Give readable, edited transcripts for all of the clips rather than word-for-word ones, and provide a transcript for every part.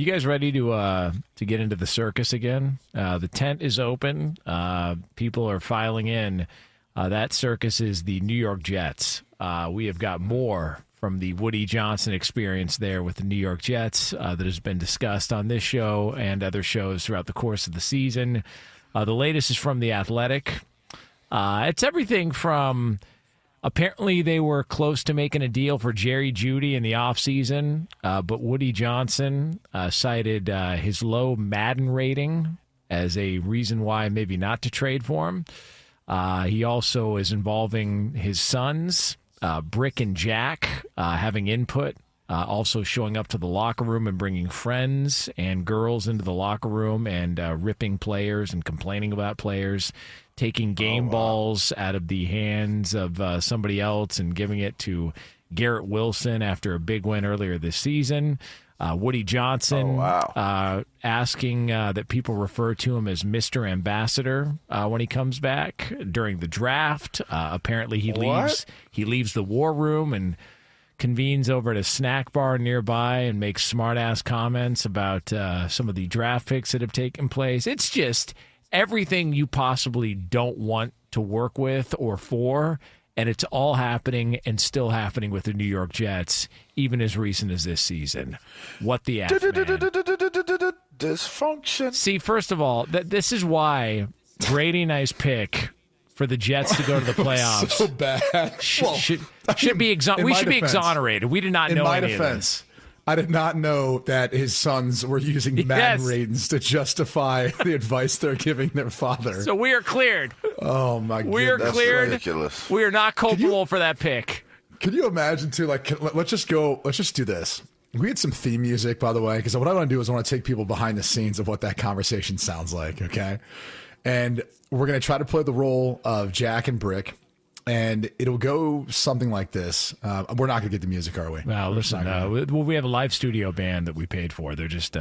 you guys ready to get into the circus again? The tent is open. People are filing in. That circus is the New York Jets. We have got more from the Woody Johnson experience there with the New York Jets that has been discussed on this show and other shows throughout the course of the season. The latest is from The Athletic. It's everything from apparently they were close to making a deal for Jerry Jeudy in the offseason, but Woody Johnson cited his low Madden rating as a reason why maybe not to trade for him. He also is involving his sons, Brick and Jack, having input, also showing up to the locker room and bringing friends and girls into the locker room and ripping players and complaining about players, taking game balls out of the hands of somebody else and giving it to Garrett Wilson after a big win earlier this season. Woody Johnson asking that people refer to him as Mr. Ambassador when he comes back during the draft. Apparently he leaves the war room and convenes over at a snack bar nearby and makes smart-ass comments about some of the draft picks that have taken place. It's just everything you possibly don't want to work with or for, and it's all happening and still happening with the New York Jets, even as recent as this season. What the F, man? Dysfunction. See, first of all, this is why Brady and I's pick for the Jets to go to the playoffs so bad. should be exonerated. We did not know any of this. I did not know that his sons were using Madden ratings to justify the advice they're giving their father. So we are cleared. Oh, my God. We are cleared. Ridiculous. We are not culpable for that pick. Can you imagine, too, let's just do this. We had some theme music, by the way, because what I want to do is I want to take people behind the scenes of what that conversation sounds like, okay? And we're going to try to play the role of Jack and Brick. And it'll go something like this. We're not going to get the music, are we? Well, listen, we have a live studio band that we paid for. They're just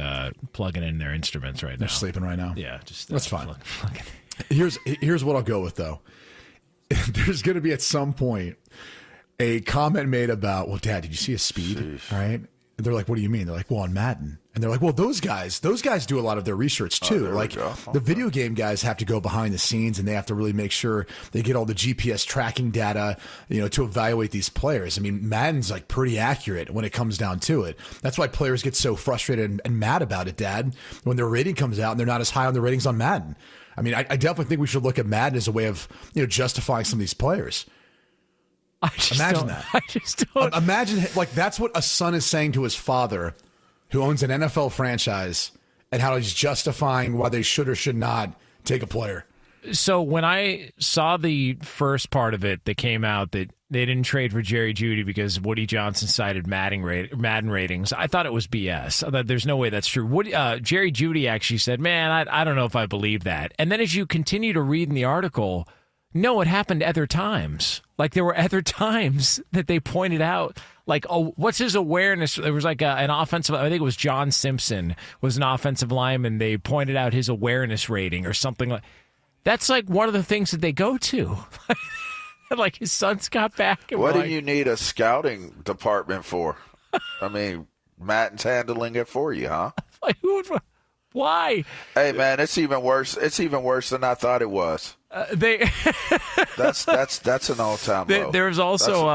plugging in their instruments right now. They're sleeping right now? Yeah. Just that's fine. Here's what I'll go with, though. There's going to be, at some point, a comment made about, well, Dad, did you see his speed? Sheesh. All right? And they're like, what do you mean? They're like, well, on Madden. And they're like, well, those guys do a lot of their research too. The video game guys have to go behind the scenes and they have to really make sure they get all the GPS tracking data, to evaluate these players. I mean, Madden's like pretty accurate when it comes down to it. That's why players get so frustrated and mad about it, Dad, when their rating comes out and they're not as high on the ratings on Madden. I mean, I definitely think we should look at Madden as a way of, justifying some of these players. Imagine that. I just don't. Imagine, that's what a son is saying to his father, who owns an NFL franchise, and how he's justifying why they should or should not take a player. So when I saw the first part of it that came out that they didn't trade for Jerry Jeudy because Woody Johnson cited Madden ratings, I thought it was BS. I thought there's no way that's true. Jerry Jeudy actually said, man, I don't know if I believe that. And then as you continue to read in the article, no, it happened other times. There were other times that they pointed out, what's his awareness? There was an offensive, I think it was John Simpson was an offensive lineman. They pointed out his awareness rating or something like. That's one of the things that they go to. His sons got back. And what do you need a scouting department for? I mean, Madden's handling it for you, huh? Who would? Why? Hey, man, it's even worse. It's even worse than I thought it was. That's an all-time low. There's also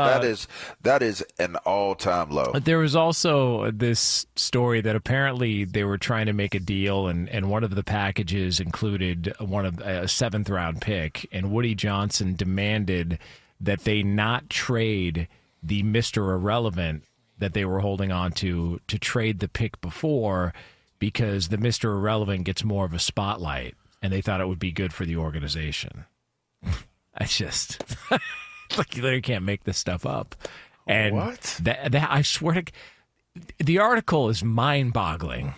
that is an all-time low. There was also this story that apparently they were trying to make a deal, and one of the packages included a 7th-round pick, and Woody Johnson demanded that they not trade the Mr. Irrelevant that they were holding on to trade the pick before, because the Mr. Irrelevant gets more of a spotlight, and they thought it would be good for the organization. I just, you literally can't make this stuff up. And what? I swear to, the article is mind-boggling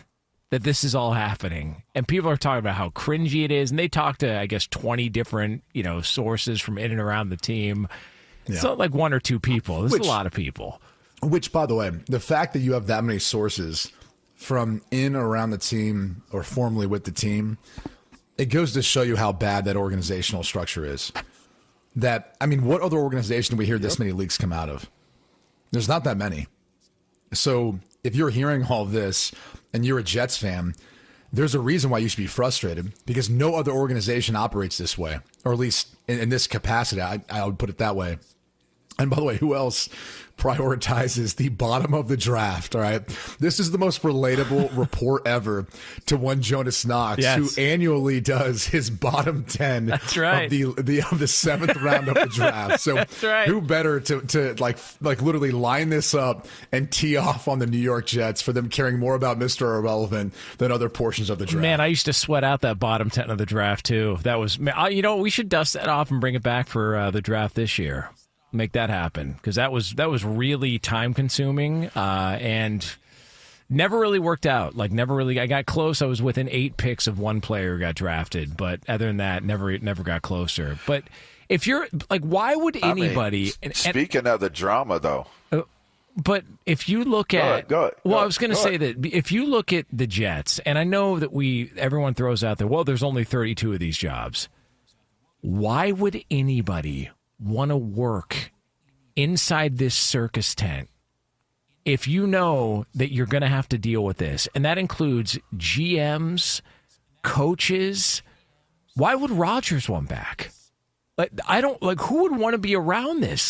that this is all happening. And people are talking about how cringy it is, and they talk to, I guess, 20 different, sources from in and around the team. Yeah. It's not like one or two people. This is a lot of people. Which, by the way, the fact that you have that many sources from in or around the team or formerly with the team, it goes to show you how bad that organizational structure is. What other organization do we hear this many leaks come out of? There's not that many. So if you're hearing all this and you're a Jets fan, there's a reason why you should be frustrated, because no other organization operates this way, or at least in this capacity. I would put it that way. And by the way, who else prioritizes the bottom of the draft? All right. This is the most relatable report ever to one Jonas Knox, who annually does his bottom 10 That's right. of the seventh round of the draft. So That's right. Who better to like literally line this up and tee off on the New York Jets for them caring more about Mr. Irrelevant than other portions of the draft? Man, I used to sweat out that bottom 10 of the draft too. That was, we should dust that off and bring it back for the draft this year. Make that happen, because that was really time consuming and never really worked out. I got close. I was within 8 picks of one player who got drafted, but other than that, never got closer. But if you're why would anybody? Speaking of the drama, though. But if you look at, I was going to say that if you look at the Jets, and I know that everyone throws out there, well, there's only 32 of these jobs. Why would anybody want to work inside this circus tent if you know that you're going to have to deal with this? And that includes GMs, coaches. Why would Rodgers want back? Who would want to be around this?